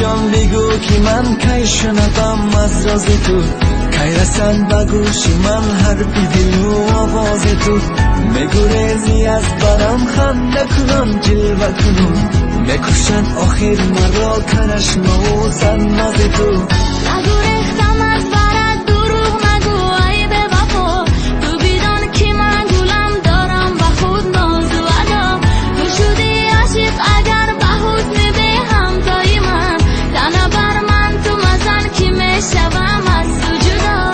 جان بگو که من کی شنوم از راز تو، کی رسند به گوش من حرف دل و آواز تو. میگریزی از برم خنده کنم جلوه کنم، میکشد آخر مرا کرشم و سناز تو. نگو ریختم از برات دروغ مگو ای به وفا، تو بیدان که من گولم دارم و خود ناز و ادا. تو شدی عاشق اگر به حسن به همتای من، تنه بر من تو مزن که میشوم از تو جدا.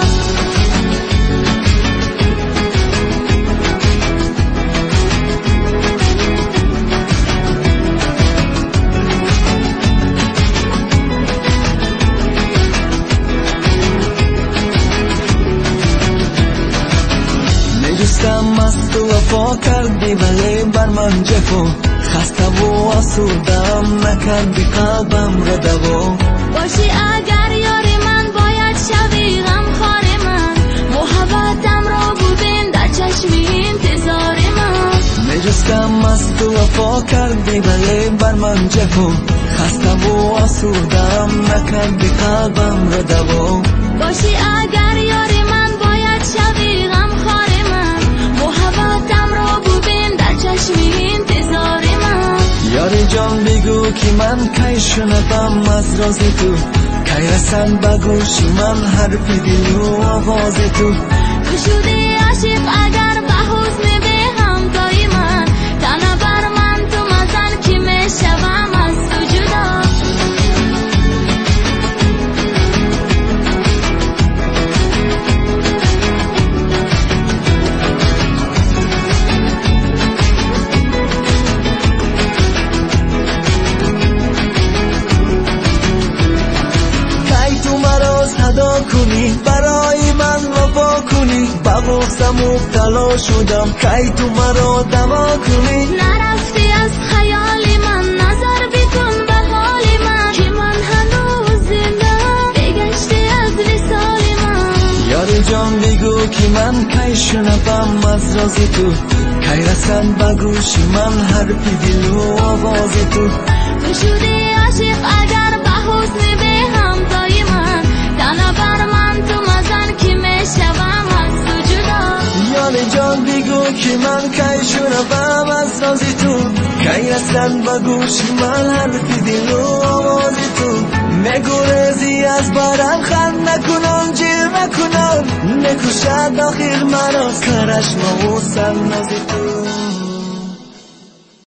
میجستم از تو وفا کردی ولی بر من جفا، خسته و آسودم نکردی قلبم را دوا. باشی اگر یار من باید شوی غمخوار من، محبتم را بودین در چشم انتظار من. میجستم از تو وفا کردی ولی بر من جفا، خسته و آسودم نکردی قلبم را دوا. باشی اگر یار من باید شوی غمخوار من، محبتم را بودین در چشم انتظار من. یار جان بگو که من کی شنوم از راز تو، کی رسند به گوش من حرف دل و آواز تو. تو شدی عاشق اگر به حسن به همتای من، تنه بر من تو مزن که میشوم از تو جدا. صدا کنی برای من وفا کنی، با بغضم مبتلا شدم کی تو مرا دوا کنی. نرفتی از خیال من، نظر بکن به حال من که من هنوز زندم، بگشتی از وصال من. یار جان بگو که من کی شنوم از راز تو، کی رسند به گوش من حرف دل و آواز تو. تو شدی عاشق اگر به حسن به همتای من، تنه بر من تو مزن که میشوم از تو جدا. یار جان بگو که من کی شنوم از راز تو، کی رسند به گوش من حرف دل و آواز تو. میگریزی از برم خنده کنم جلوه کنم، میکشد آخر مرا کرشم و سناز تو.